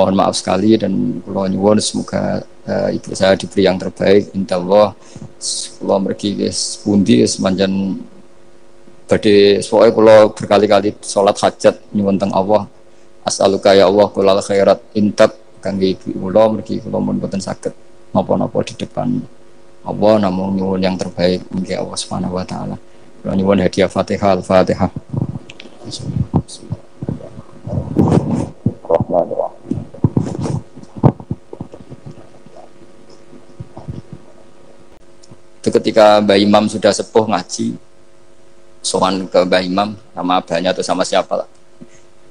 mohon maaf sekali dan kula nyuwun semoga ibu saya diberi yang terbaik insyaallah. Kula mergi wis pundi wis manjen badhe pokoke kula berkali-kali salat hajat nyuwun teng Allah. As'aluka ya Allah kulal khairat intab kangge ibu kula mergi kula mun boten saged napa-napa di depan Allah namung nyuwun yang terbaik mugi Allah Subhanahu wa taala. Kula nyuwun hadiah Fatihah Al-Fatihah. Itu ketika Mbah Imam sudah sepuh ngaji, sowan ke Mbah Imam sama abahnya atau sama siapa lah.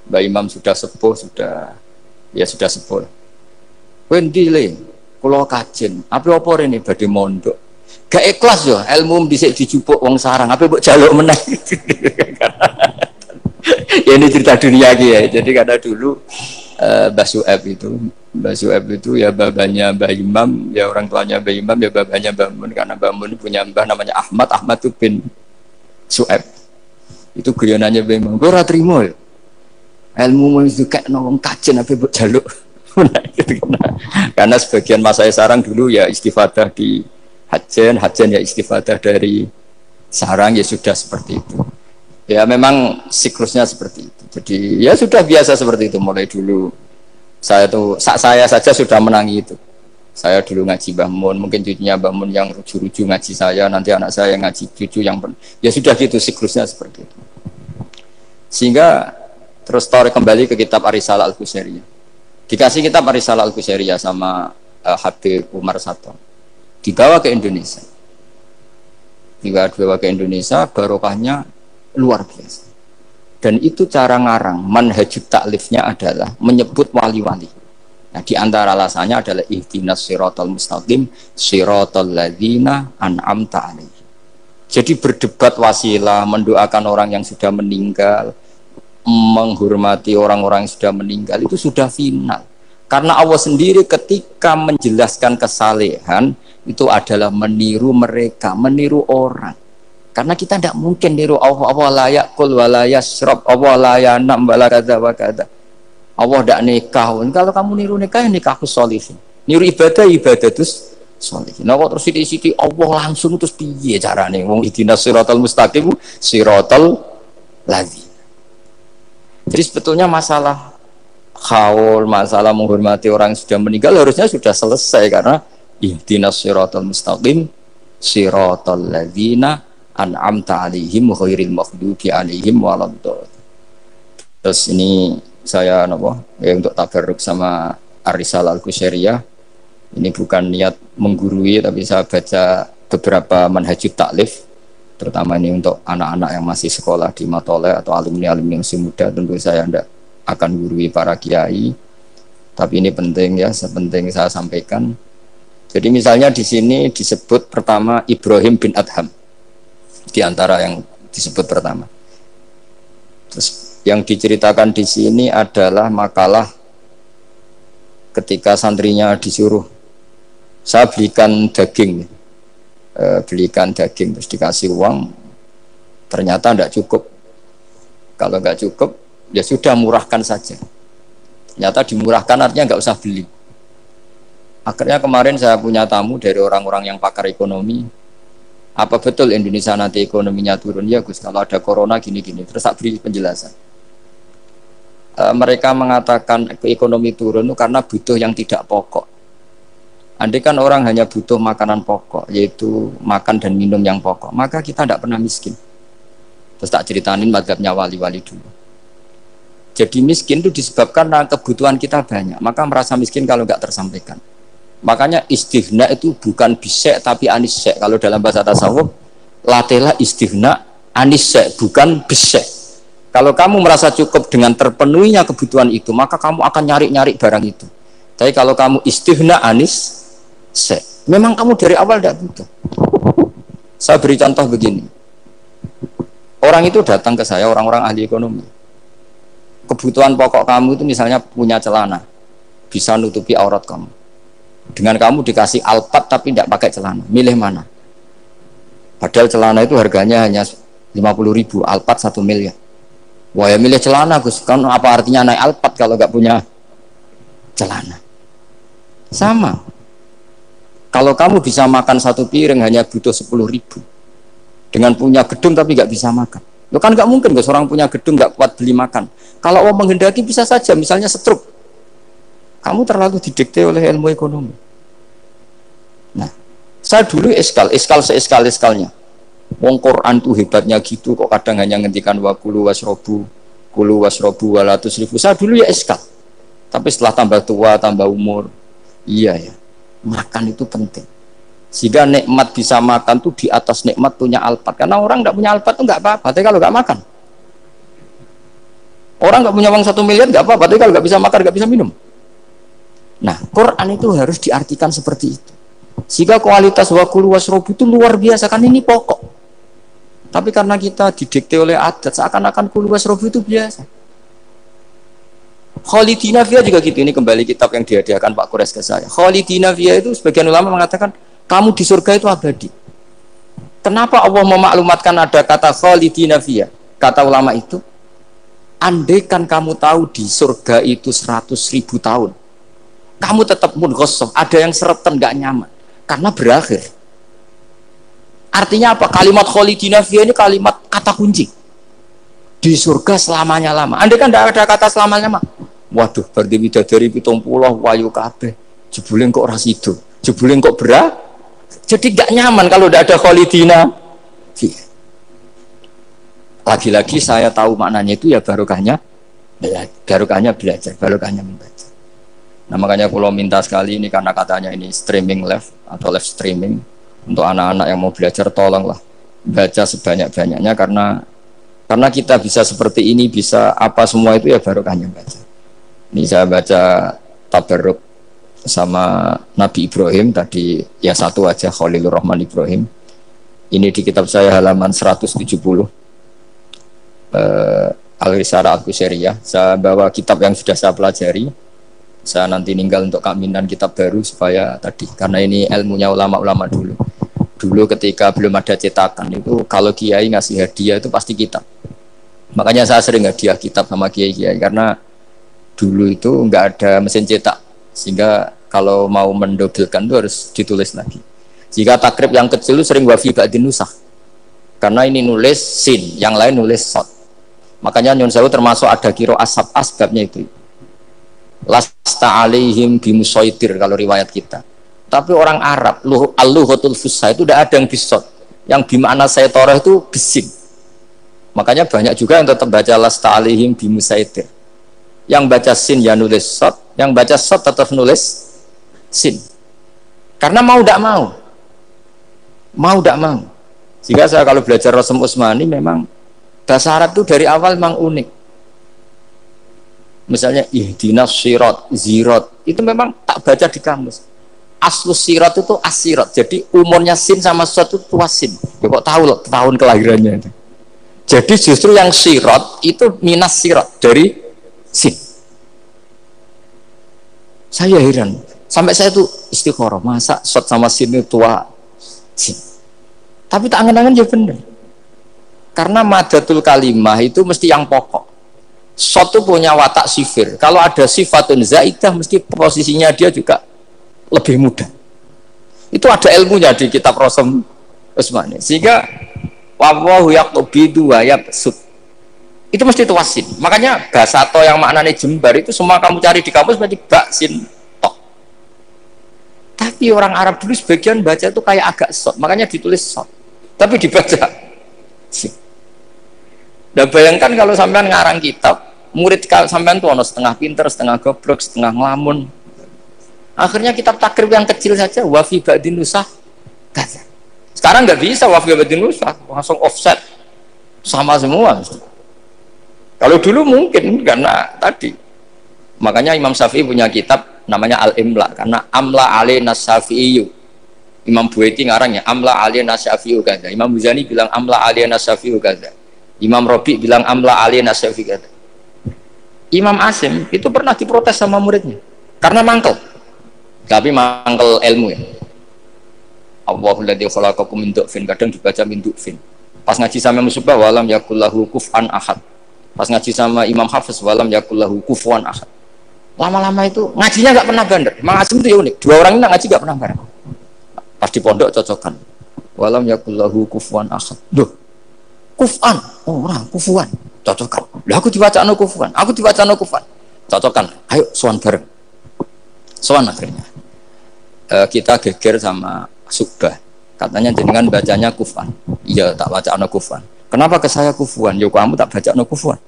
Mbah Imam sudah sepuh, sudah sepuh. Kowe ndi le? Kula kajen. Apa rene badhe mondok. Gak ikhlas yo, ilmu dhisik dijupuk wong sarang, apa mbok jaluk meneh. Ya ini cerita dunia ya. Jadi karena dulu Mbah Su'eb itu ya babanya Mbah Imam, ya orang tuanya Mbah Imam, ya babanya Mbah Mun, karena Mbah Mun punya mbah namanya Ahmad itu bin Su'eb. Itu guyonannya Mbah Imam. Gue ora trimo ya. Ilmu itu kayak nongong kajen apa buat jaluk. Karena sebagian masa sarang dulu ya istifadah di hajen ya istifadah dari sarang, ya sudah seperti itu. Ya memang siklusnya seperti itu. Jadi ya sudah biasa seperti itu mulai dulu. Saya saja sudah menangi itu. Saya dulu ngaji Mbah Mun, mungkin cucunya Mbah Mun yang ruju-ruju ngaji saya, nanti anak saya yang ngaji cucu yang ya sudah gitu siklusnya seperti itu. Sehingga terus tarik kembali ke kitab Ar-Risalah Al-Qusairiyah. Dikasih kitab Ar-Risalah Al-Qusairiyah sama Habib Umar Sato. Dibawa ke Indonesia. Dibawa ke Indonesia, barokahnya luar biasa. Dan itu cara ngarang, manhajut taklifnya adalah menyebut wali-wali. Nah, di antara alasannya adalah ihdinas siratal mustaqim, siratal ladzina an'amta alaihim. Jadi berdebat wasilah, mendoakan orang yang sudah meninggal, menghormati orang-orang yang sudah meninggal itu sudah final. Karena Allah sendiri ketika menjelaskan kesalehan itu adalah meniru mereka, meniru orang. Karena kita tidak mungkin niru Allah la yakul wa la yasrab, Allah la yanam wa la kadza wa kadza. Allah tidak nikah. Kalau kamu niru nikah, ya nikahku sholihin. Niru ibadah terus sholihin. Nah kok terus sithik-sithik Allah langsung terus piye carane? Wong ihdinas siratal mustaqim, siratal ladzina. Jadi sebetulnya masalah khaul, masalah menghormati orang yang sudah meninggal harusnya sudah selesai karena ihdinas siratal mustaqim, siratal ladzina an'amta alaihim ghairil maghdubi alaihim waladdallin. Terus ini saya untuk tabarruk sama Ar-Risalah Al-Qusairiyah. Ini bukan niat menggurui, tapi saya baca beberapa manhajut taklif, terutama ini untuk anak-anak yang masih sekolah di Matole atau alumni-alumni yang masih muda. Tentu saya tidak akan gurui para kiai, tapi ini penting ya, sepenting saya sampaikan. Jadi misalnya di sini disebut pertama Ibrahim bin Adham. Di antara yang disebut pertama. Terus yang diceritakan di sini adalah makalah ketika santrinya disuruh saya belikan daging terus dikasih uang, ternyata tidak cukup. Kalau nggak cukup ya sudah murahkan saja. Ternyata dimurahkan artinya nggak usah beli. Akhirnya kemarin saya punya tamu dari orang-orang yang pakar ekonomi. Apa betul Indonesia nanti ekonominya turun? Ya Gus, kalau ada corona gini-gini. Terus saya beri penjelasan. Mereka mengatakan ekonomi turun itu karena butuh yang tidak pokok. Andai kan orang hanya butuh makanan pokok, yaitu makan dan minum yang pokok, maka kita tidak pernah miskin. Terus tak ceritainin mazhabnya wali-wali dulu. Jadi miskin itu disebabkan karena kebutuhan kita banyak, maka merasa miskin kalau nggak tersampaikan. Makanya istighna itu bukan bisek tapi anisek. Kalau dalam bahasa tasawuf, latihlah istighna anisek, bukan bisek. Kalau kamu merasa cukup dengan terpenuhinya kebutuhan itu, maka kamu akan nyari-nyari barang itu. Tapi kalau kamu istighna anisek, memang kamu dari awal tidak butuh. Saya beri contoh begini. Orang itu datang ke saya, orang-orang ahli ekonomi. Kebutuhan pokok kamu itu misalnya punya celana, bisa nutupi aurat kamu. Dengan kamu dikasih Alphard tapi tidak pakai celana, milih mana? Padahal celana itu harganya hanya 50.000, Alphard 1 miliar. Wah ya milih celana Gus, kan apa artinya naik Alphard kalau nggak punya celana. Sama. Kalau kamu bisa makan satu piring hanya butuh 10.000. Dengan punya gedung tapi nggak bisa makan. Lo kan nggak mungkin seorang punya gedung nggak kuat beli makan. Kalau Allah menghendaki bisa saja, misalnya stroke. Kamu terlalu didikte oleh ilmu ekonomi. Nah, saya dulu iskal seeskal-eskalnya. Wong Quran tuh hebatnya gitu kok kadang hanya ngendikan wa kulu wasrobu walatus ribu. Saya dulu ya iskal. Tapi setelah tambah tua, tambah umur, iya ya, makan itu penting. Sehingga nikmat bisa makan tuh di atas nikmat punya alpat. Karena orang nggak punya alpat tuh nggak apa-apa. Tapi kalau nggak makan, orang nggak punya uang 1 miliar nggak apa-apa. Tapi kalau nggak bisa makan, nggak bisa minum. Nah, Quran itu harus diartikan seperti itu. Sehingga kualitas wakulu wasrobu itu luar biasa. Kan ini pokok. Tapi karena kita didikte oleh adat, seakan-akan kulu wasrobu itu biasa. Khalidina Fiyah juga gitu. Ini kembali kitab yang dihadiahkan Pak Kures ke saya. Khalidina Fiyah itu sebagian ulama mengatakan kamu di surga itu abadi. Kenapa Allah memaklumatkan ada kata Khalidina Fiyah? Kata ulama itu, andaikan kamu tahu di surga itu 100.000 tahun, kamu tetap munghasab, ada yang seretan gak nyaman karena berakhir. Artinya apa? Kalimat Khalidina Fiyah ini kalimat kata kunci. Di surga selamanya lama. Andaikan tidak ada kata selamanya lama, waduh, berarti bidadari 70 wayu kabeh. Jebule kok ora sido. Jebule kok berat. Jadi gak nyaman kalau tidak ada Khalidina. Lagi-lagi saya tahu maknanya itu ya barokahnya belajar, barokahnya membaca. Nah makanya kalau minta sekali ini karena katanya ini streaming live atau live streaming untuk anak-anak yang mau belajar, tolonglah baca sebanyak-banyaknya karena kita bisa seperti ini, bisa apa semua itu ya barokahnya baca. Ini saya baca tabarruk sama Nabi Ibrahim tadi ya satu aja, Khalilur Rahman Ibrahim. Ini di kitab saya halaman 170 Al-Risalah Al-Qusairiyah. Saya bawa kitab yang sudah saya pelajari. Saya nanti ninggal untuk kaminan kitab baru supaya tadi, karena ini ilmunya ulama-ulama dulu ketika belum ada cetakan itu kalau kiai ngasih hadiah itu pasti kitab. Makanya saya sering hadiah kitab sama kiai-kiai karena dulu itu nggak ada mesin cetak, sehingga kalau mau mendobelkan itu harus ditulis lagi. Jika takrib yang kecil itu sering wafi ba'din nusakh, karena ini nulis sin, yang lain nulis sod. Makanya Nyun Sewu termasuk ada kiro asab asbabnya itu. Lasta alaihim bimusaitir kalau riwayat kita. Tapi orang Arab, al-lughatul fusha itu tidak ada yang bisod. Yang bimana saya toreh itu bising. Makanya banyak juga yang tetap baca lasta alaihim bimusaitir. Yang baca sin ya nulis sod, yang baca sod tetap nulis sin. Karena mau tidak mau. Sehingga saya kalau belajar Rasem Usmani memang bahasa Arab itu dari awal memang unik. Misalnya ihdinas sirat, zirat, itu memang tak baca di kamus. Aslus sirat itu asirat, jadi umurnya sin sama sod itu tua sin. Ya kok tahu loh tahun kelahirannya itu. Jadi justru yang sirat itu minas sirat dari sin. Saya heran, sampai saya tuh istikharah, masa sod sama sin itu tua sin. Tapi tak angan-angan ya benar. Karena madatul kalimah itu mesti yang pokok. Sod itu punya watak sifir. Kalau ada sifatun zaidah mesti posisinya dia juga lebih mudah. Itu ada ilmunya di kitab Rasem Usmani. Sehingga wallahu yaqbidu wa yabsut. Itu mesti tuasin. Makanya bahasa to yang maknanya jembar itu semua kamu cari di kamus berarti baksin tok. Tapi orang Arab dulu sebagian baca itu kayak agak sod, makanya ditulis sod. Tapi dibaca sin. Dan bayangkan kalau sampean ngarang kitab, murid sampean tuh ono setengah pinter, setengah goblok, setengah ngelamun. Akhirnya kitab takrib yang kecil saja wafi ba'din nusakh. Sekarang nggak bisa wafi ba'din nusakh, langsung offset sama semua. Kalau dulu mungkin karena tadi. Makanya Imam Syafi'i punya kitab namanya Al-Imla karena amla alaina Syafi'i. Imam Buaiti ngarangnya amla alaina Syafi'i kadza. Imam Muzani bilang amla alaina Syafi'i kadza. Imam Rabi bilang amla alaina Syafi'i kadza. Imam Asim itu pernah diprotes sama muridnya karena mangkel. Tapi mangkel ilmu ya. Allahul ladzi khalaqakum min du'fin, kadang dibaca min du'fin. Pas ngaji sama Musybah walam yakullahu kuf'an ahad. Pas ngaji sama Imam Hafiz walam yakullahu kufuwan ahad. Lama-lama itu ngajinya nggak pernah bandar. Mang Asim itu ya unik. Dua orang ini ngaji nggak pernah bareng. Pas di pondok cocokan. Walam yakullahu kufuwan ahad. Duh, kufan. Orang kufuwan. Cocokan. Lah aku dibaca kufuwan. Aku dibaca kufuwan. Cocokan. Ayo sowan bareng. Sowan akhirnya. Kita geger sama Subah. Katanya jenengan bacanya kufan. Iya, tak baca kufan. Kenapa ke saya kufuwan? Yo kamu tak baca kufwan.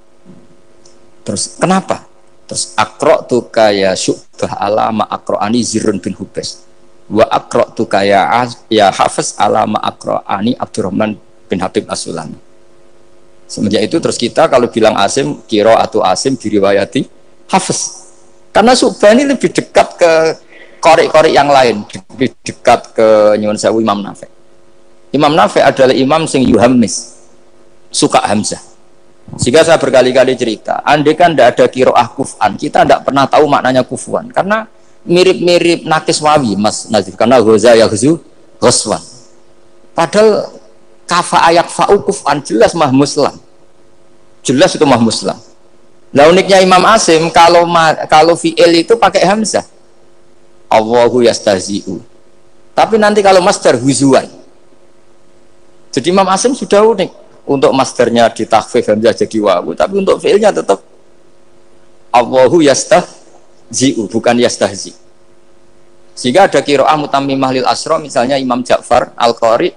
Terus kenapa? Terus akro tu kaya Subah ala ma akroani Zirun bin Hubes. Wa akro tu kaya ya Hafiz ala ma akroani Abdurrahman bin Habib As-Sulami. Semenjak itu terus kita kalau bilang Asim, kiro atau Asim diriwayati Hafiz. Karena Subah ini lebih dekat ke korek-korek yang lain, lebih dekat ke Nyuwun Sewu Imam Nafi'. Imam Nafi' adalah imam sing yuhammis, suka Hamzah. Sehingga saya berkali-kali cerita, andai kan tidak ada kiroah kuf'an, kita tidak pernah tahu maknanya kufuan, karena mirip-mirip nakis wawi, Mas Nazif, karena goza yahzu ghoswan. Padahal kafa ayak fa'u kuf'an jelas mah muslam, jelas itu mah muslam. Nah uniknya Imam Asim kalau fi'il itu pakai Hamzah. Allahu yastahzi'u. Tapi nanti kalau masdar huzuan. Jadi Imam Asim sudah unik. Untuk masdarnya ditakhfif hamzah jadi wawu, tapi untuk fi'ilnya tetap Allahu yastahzi'u, bukan yastahzi. Sehingga ada qiraah mutammimah lil asra, misalnya Imam Ja'far Al-Qari,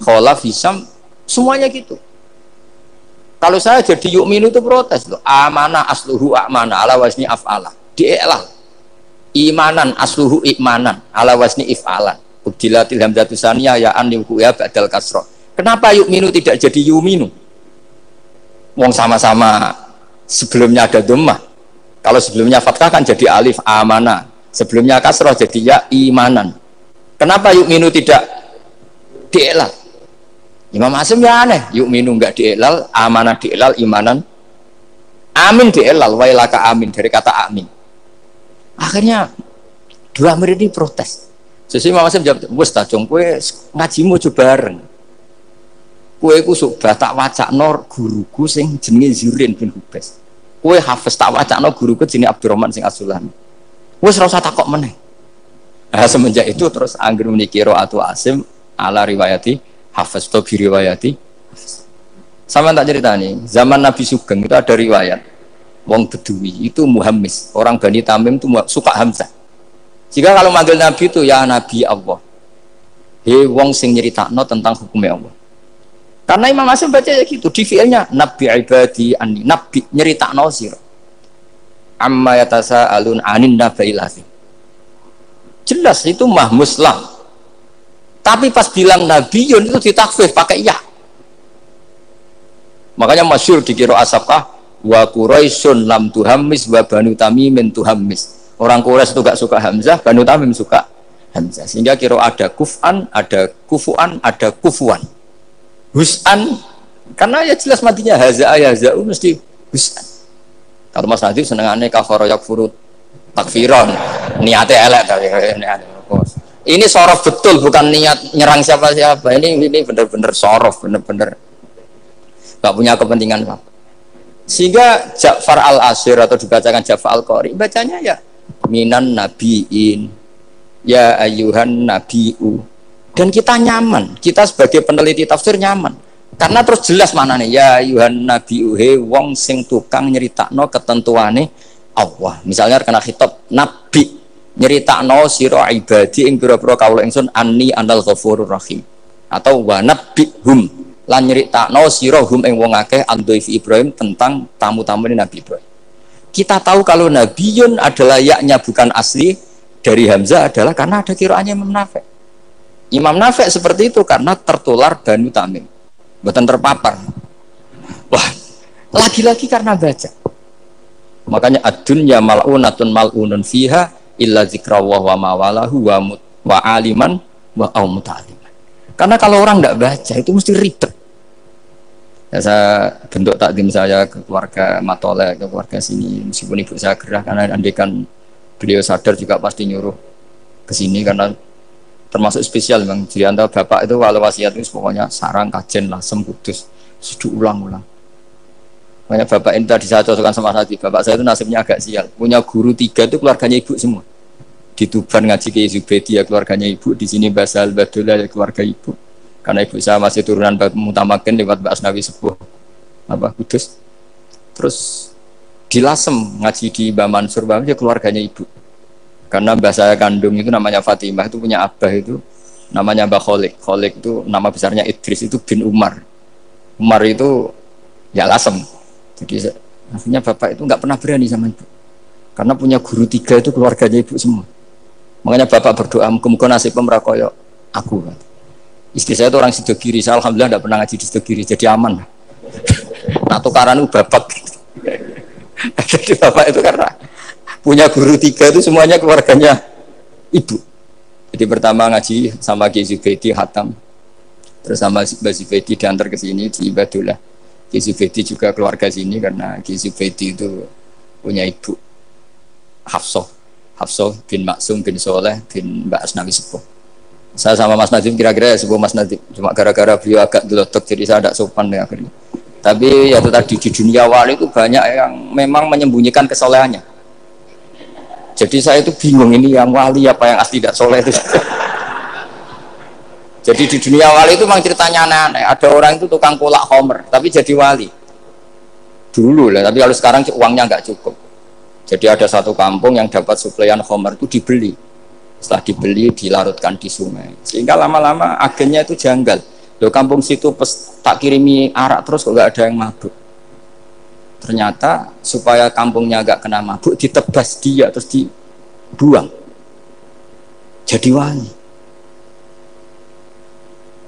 Khalaf, Hisam, semuanya gitu. Kalau saya jadi yu'minu itu protes loh. Amanah asluhu a'mana ala wazni af'ala. Di'elal. Imanan asluhu ikmanan ala wazni if'alan ubdilatil hamzatu saniyah ya an ya ba'dal kasrah. Kenapa yu'minu tidak jadi yu'minu? Wong sama-sama sebelumnya ada dhammah. Kalau sebelumnya fathah kan jadi alif amana, sebelumnya kasrah jadi ya imanan. Kenapa yu'minu tidak di'elal? Imam Asim ya aneh, yu'minu enggak di'elal, amanah di'elal, imanan amin di'elal, wailaka amin dari kata amin. Akhirnya dua murid ini protes. Sesuai Imam Asim jawab, wes tak jong, kue ngajimu coba bareng. Kue ku subah tak wacak nor guruku sing jenenge Zirin bin Hubes. Kue Hafiz tak wacak nor guruku jenenge Abdurrahman sing As-Sulami. Wes rasa takok meneh. Nah, semenjak itu terus angger menikiro atau Asim ala riwayati Hafiz atau riwayati. Sama tak cerita nih, zaman Nabi Sugeng itu ada riwayat. Wong Bedui itu muhammis, orang Bani Tamim itu suka Hamzah. Jika kalau manggil Nabi itu ya Nabi Allah, he wong sing nyeritakno tentang hukumnya Allah. Karena Imam Asim baca ya gitu, di fiilnya Nabi ibadi anni, Nabi nyeritakno sira. Amma yatasa alun anin nabailahi. Jelas itu mah muslam. Tapi pas bilang Nabiyun itu ditakfif pakai ya. Makanya masyhur di qiraah Sab'ah wa Quraisyun lam tuhammis wa Banu Tamimin tuhammis. Orang Quraisy itu gak suka Hamzah, Banu Tamim suka Hamzah. Sehingga kira ada kuf'an, ada kufu'an, ada kufuan. Hus'an, karena ya jelas matinya haza'a yaza'u mesti hus'an. Kalau Mas Nadif senengannya kafara yakfuru takfiron, niatnya elek tapi ini sorof betul, bukan niat nyerang siapa-siapa. Ini benar-benar sorof, benar-benar gak punya kepentingan apa. Sehingga Ja'far al-Asir atau dibacakan Ja'far al-Qari bacanya ya minan nabiin ya ayuhan nabiu, dan kita nyaman, kita sebagai peneliti tafsir nyaman karena terus jelas maknanya ya ayuhan nabiu, he wong sing tukang nyeritakno ketentuane Allah. Misalnya kena khitab nabi nyeritakno sira ibadi ing pira-pira kawula ingsun anni anal ghafurur rahim, atau wa nabbihum lan nyeritakno sira hum ing wong akeh andhaifi Ibrahim tentang tamu-tamu Nabi Ibrahim. Kita tahu kalau Nabiyun adalah yaknya bukan asli dari Hamzah adalah karena ada qiraahnya Imam Nafi'. Imam Nafi' seperti itu karena tertular Banu Tamim, bukan terpapar. Wah, lagi-lagi karena baca. Makanya ad-dunya mal'unatun mal'unun fiha illa zikrawah wa mawalahu wa aliman wa muta'aliman. Karena kalau orang tidak baca itu mesti ribet. Ya, saya bentuk takdim saya ke keluarga Matole, ke keluarga sini, meskipun ibu saya gerah karena andekan beliau sadar juga pasti nyuruh ke sini karena termasuk spesial memang. Jadi antara bapak itu kalau wasiat itu pokoknya sarang kajen lasem kudus sudah ulang-ulang. Makanya bapak ini tadi saya cocokkan sama Nadi. Bapak saya itu nasibnya agak sial. Punya guru 3 itu keluarganya ibu semua. Di Tuban ngaji ke Zubedi ya keluarganya ibu. Di sini Basal Badullah ya keluarga ibu. Karena ibu saya masih turunan Mutamakin lewat Mbak Asnawi Sepuh Kudus. Terus di Lasem ngaji di Mbak Mansur Mbak ya keluarganya ibu. Karena mbah saya kandung itu namanya Fatimah, itu punya abah itu namanya Mbak Kholik. Kholik itu nama besarnya Idris, itu bin Umar. Umar itu ya Lasem. Jadi akhirnya bapak itu nggak pernah berani sama ibu, karena punya guru 3 itu keluarganya ibu semua. Makanya bapak berdoa muka-muka nasib pemerakoyo aku. Istri saya itu orang Sidogiri, saya alhamdulillah nggak pernah ngaji di Sidogiri, jadi aman. Nah tukaran itu bapak. Jadi bapak itu karena punya guru 3 itu semuanya keluarganya ibu. Jadi pertama ngaji sama Ki Zubaidi Hatam, terus sama Mbak Zubaidi diantar ke sini di Badullah. Ki Zubaidi juga keluarga sini karena Ki Zubaidi itu punya ibu Hafsah bin Maksum bin Soleh bin Mbak Asnawi Sepuh. Saya sama Mas Nadim kira-kira ya sepuh Mas Nadim, cuma gara-gara beliau agak gelotok jadi saya tidak sopan ya akhirnya. Tapi ya itu tadi di dunia wali itu banyak yang memang menyembunyikan kesolehannya. Jadi saya itu bingung ini yang wali apa yang asli tidak soleh itu. Jadi di dunia wali itu memang ceritanya aneh-aneh. Ada orang itu tukang kolak homer, tapi jadi wali. Dulu lah, tapi kalau sekarang uangnya nggak cukup. Jadi ada satu kampung yang dapat suplaian homer itu dibeli. Setelah dibeli, dilarutkan di sungai. Sehingga lama-lama agennya itu janggal. Loh kampung situ tak kirimi arak terus kok nggak ada yang mabuk. Ternyata supaya kampungnya nggak kena mabuk, ditebas dia terus dibuang. Jadi wali.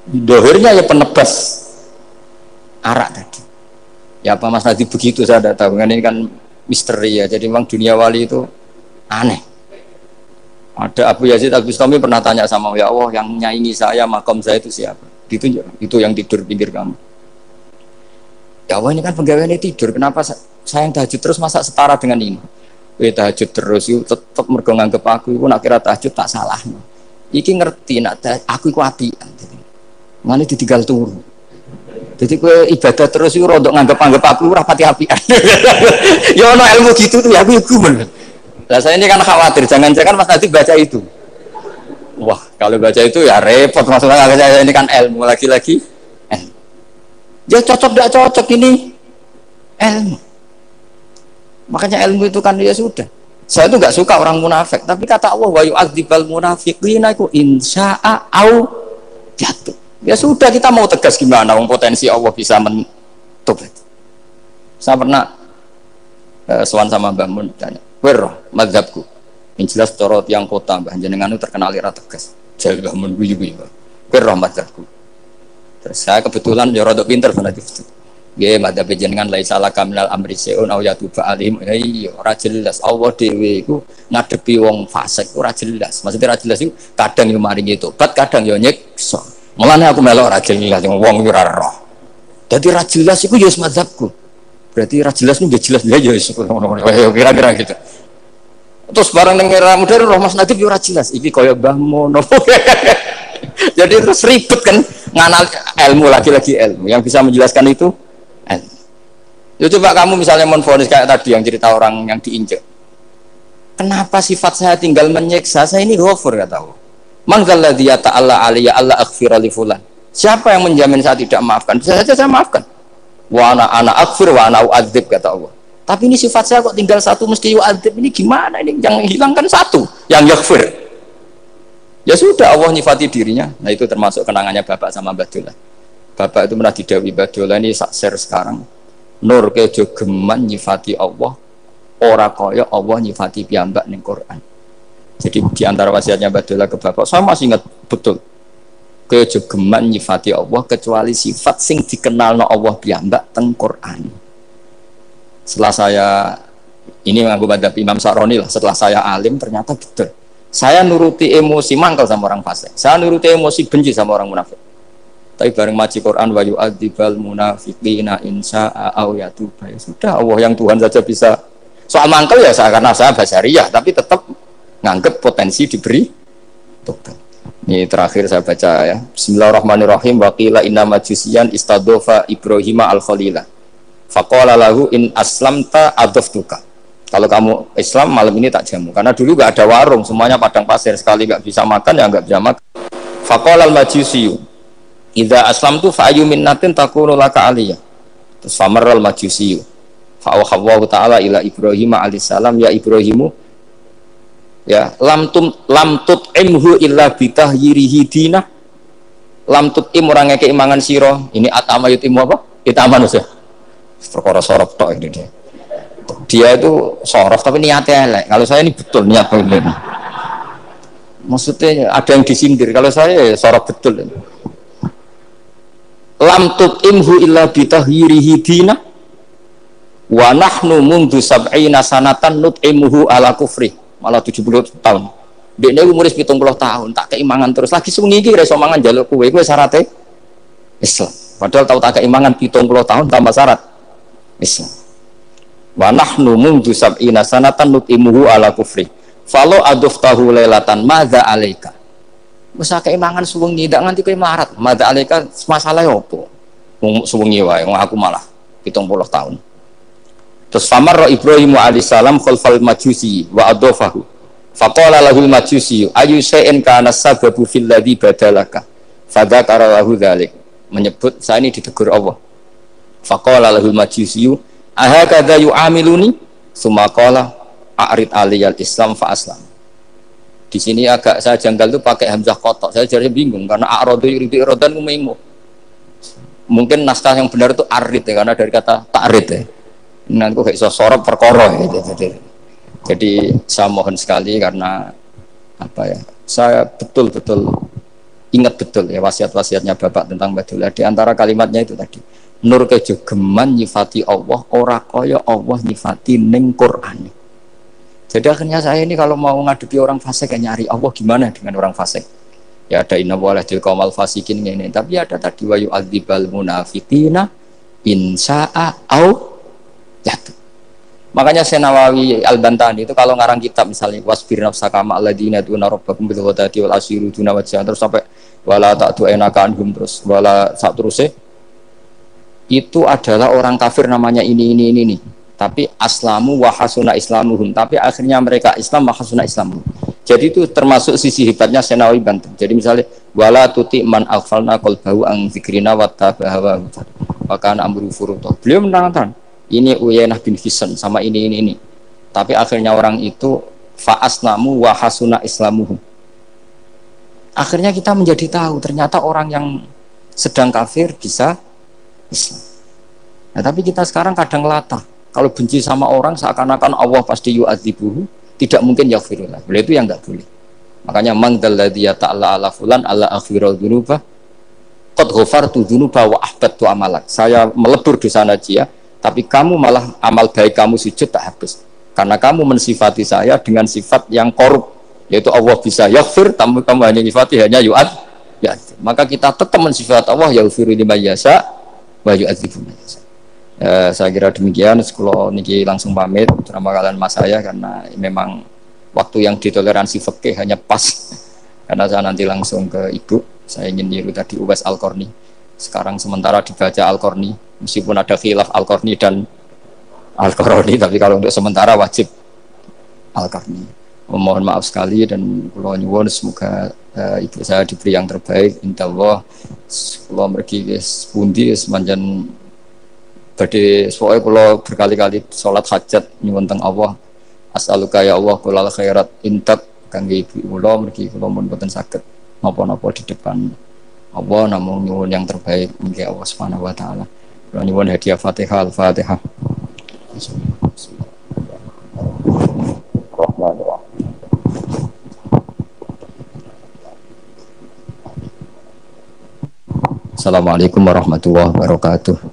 Dohirnya ya penebas arak tadi. Ya apa Mas Nadi begitu saya tidak tahu. Ini kan misteri ya. Jadi memang dunia wali itu aneh. Ada Abu Yazid Al Bustami pernah tanya sama ya Allah yang nyaingi saya makom saya itu siapa? Itu yang tidur pinggir kamu. Ya Allah ini kan pegawainya tidur. Kenapa saya yang tahajud terus masa setara dengan ini? Tahajud terus itu tetap mergo nganggep aku itu nak kira tahajud tak salah. Iki ngerti nak aku iku apian. Mana ditinggal turu. Jadi kue ibadah terus itu rodok nganggep aku rapati apian. Ya ono ilmu gitu tuh ya aku gumen. Lah saya ini kan khawatir jangan-jangan Mas Nadi baca itu. Wah, kalau baca itu ya repot maksudnya saya ini kan ilmu lagi-lagi. Ya cocok tidak cocok ini ilmu. Makanya ilmu itu kan ya sudah. Saya itu nggak suka orang munafik, tapi kata Allah wa yu'adzibal munafiqina iku insya'a au jatuh. Ya sudah kita mau tegas gimana wong potensi Allah bisa mentobat. Saya pernah sowan sama Mbah Mun tanya, "Wer mazhabku?" Yang jelas cara tiyang kota Mbah jenengan itu terkenal ira tegas. Jadi Mbah Mun guyu-guyu. "Wer mazhabku?" Terus saya kebetulan ya rada pinter sanad itu. Nggih mazhab jenengan laisa laka minal amri seun au yatuba alim. Iya ora jelas Allah dhewe iku ngadepi wong fasik ora jelas. Maksudnya ora jelas iku kadang yo maringi tobat, kadang yo nyiksa. Mulane aku melok ra jelas wong ora roh. Dadi ra jelas iku ya mazhabku. Berarti ra jelas niku jelas ya kira-kira gitu. Terus barang ning era modern roh Mas Nadif yo ora jelas. Iki kaya Mbah Mono. Jadi terus ribet kan nganal ilmu lagi-lagi ilmu. Yang bisa menjelaskan itu ilmu. Ya coba kamu misalnya menfonis kayak tadi yang cerita orang yang diinjek. Kenapa sifat saya tinggal menyiksa? Saya ini ghafur kata Allah. Man dzalladzi yata'alla alayya alla aghfira li fulan. Siapa yang menjamin saya tidak maafkan? Bisa saja saya maafkan. Wa ana aghfir wa ana u'adzib kata Allah. Tapi ini sifat saya kok tinggal satu mesti u'adzib. Ini gimana ini? Yang hilangkan satu, yang yaghfir. Ya sudah Allah nyifati dirinya. Nah itu termasuk kenangannya Bapak sama Mbah Dola. Bapak itu pernah didhawuhi Mbah Dola ini sakser sekarang. Nur kejo geman nyifati Allah. Ora kaya Allah nyifati piyambak ning Quran. Jadi di antara wasiatnya Mbah Dola ke Bapak, saya masih ingat betul. Kejogeman nyifati Allah kecuali sifat sing dikenalno Allah piyambak teng Quran. Setelah saya ini mengaku madhab Imam Sa'roni lah, setelah saya alim ternyata betul. Saya nuruti emosi mangkal sama orang fasik. Saya nuruti emosi benci sama orang munafik. Tapi bareng maji Quran wa yu'adzibal munafiqina insya'a au yatuba. Ya sudah Allah yang Tuhan saja bisa. Soal mangkal ya saya karena saya basyariyah tapi tetap nganggep potensi diberi tobat. Ini terakhir saya baca ya. Bismillahirrahmanirrahim. Wa qila inna majusiyan istadofa Ibrahim al-Khalila. Faqala lahu in aslamta adaftuka. Kalau kamu Islam malam ini tak jamu. Karena dulu nggak ada warung, semuanya padang pasir, sekali nggak bisa makan ya nggak bisa makan. Faqala al-majusi idza aslamtu fa ayyu minnatin takunu laka aliyah. Terus famarral majusi fa awhawa ta'ala ila Ibrahim alaihissalam ya Ibrahimu ya lam tut'imhu illa bitahyirihi dinah. Lam tut'im orang ngeke imangan sira. Ini atama yutimu apa? Itaman usah. Perkara sorok tok ini dia itu sorok tapi niatnya elek. Kalau saya ini betul niat baik. Maksudnya ada yang disindir. Kalau saya ya sorok betul. Lam tut'imhu illa bitahyirihi dinah wa nahnu mundu sab'ina sanatan nut'imuhu ala kufri. Malah 70 tahun. Dekne umur 70 tahun tak keimangan terus lagi sungi iki ra iso mangan njaluk kowe syaratnya Islam. Padahal tahu tak keimangan 70 tahun tambah syarat Islam. Wa nahnu mundu sab'ina sanatan nut'imuhu ala kufri. Falo aduftahu lailatan madza alaika. Wis keimangan suwengi ndak nganti kowe melarat. Madza alaika masalah opo? Wong suwengi wae wong aku malah 70 tahun. Terus famar Ibrahim alaihissalam khalfal majusi wa adofahu. Faqala lahul majusi ayu syai'in kana sababu fil ladzi badalaka. Fadzakara lahu dzalik. Menyebut saya ini ditegur Allah. Faqala lahul majusi ahakadza yu'amiluni summa qala a'rid aliyal islam fa aslam. Di sini agak saya janggal tuh pakai hamzah kotok. Saya jadi bingung karena a'radu yuridu iradan kumengu. Mungkin naskah yang benar itu arid ya karena dari kata ta'rid ya. Nanti kok iso sorot perkara ya. Jadi saya mohon sekali karena apa ya? Saya betul-betul ingat betul ya wasiat-wasiatnya Bapak tentang Badullah. Di antara kalimatnya itu tadi. Nur kejogeman nyifati Allah ora kaya Allah nyifati ning Quran. Jadi akhirnya saya ini kalau mau ngadepi orang fasik nyari Allah gimana dengan orang fasik? Ya ada inna waladil qaumal fasikin ini, tapi ada tadi wa yu'adzibal munafiqina insya'a au yatu. Makanya Senawawi Al-Bantani itu kalau ngarang kitab misalnya wasbir nafsaka ma alladziina tuna rabbakum bil ghadati wal asyiru duna wajhan terus sampai wala ta'tu enaka anhum terus wala sak terusé itu adalah orang kafir namanya ini. Tapi aslamu wa hasuna islamuhum. Tapi akhirnya mereka Islam wa hasuna islamuhum. Jadi itu termasuk sisi hebatnya Senawi Banten. Jadi misalnya wala tuti man aghfalna qalbahu an dzikrina wa tabaha wa kana amru furuta. Beliau menerangkan ini Uyainah bin Hisn sama ini. Tapi akhirnya orang itu fa aslamu wa hasuna islamuhum. Akhirnya kita menjadi tahu ternyata orang yang sedang kafir bisa Islam. Nah, tapi kita sekarang kadang latah. Kalau benci sama orang seakan-akan Allah pasti yu'adzibuhu, tidak mungkin yaghfirullah. Beliau itu yang enggak boleh. Makanya man dalladzi ta'ala ala fulan ala akhirul dzunuba qad ghafartu dzunuba wa ahbattu amalak. Saya melebur dosa najia, tapi kamu malah amal baik kamu sujud tak habis. Karena kamu mensifati saya dengan sifat yang korup, yaitu Allah bisa yaghfir, tapi kamu hanya sifati hanya yu'ad. Ya, maka kita tetap mensifat Allah yaghfiru liman yasha wa yu'adzibu man yasha. Saya kira demikian. Sekolah niki langsung pamit sama kalian mas saya karena memang waktu yang ditoleransi fikih hanya pas karena saya nanti langsung ke ibu. Saya ingin niru tadi Uwais Al-Qarni. Sekarang sementara dibaca Al-Qarni meskipun ada khilaf Al-Qarni dan Al-Qarni, tapi kalau untuk sementara wajib Al-Qarni. Mohon maaf sekali dan kula nyuwun semoga ibu saya diberi yang terbaik insyaallah. Kula mergi wis pundi semanjan badhe soalnya kalau berkali-kali sholat hajat nyuwun teng Allah as'aluka ya Allah kulal khairat intak kangge ibu kula mergi kula mun boten saged napa-napa di depan Allah namung nyuwun yang terbaik mungkin Allah Subhanahu wa taala. Kula nyuwun hadiah Fatihah Al-Fatihah. Assalamualaikum warahmatullahi wabarakatuh.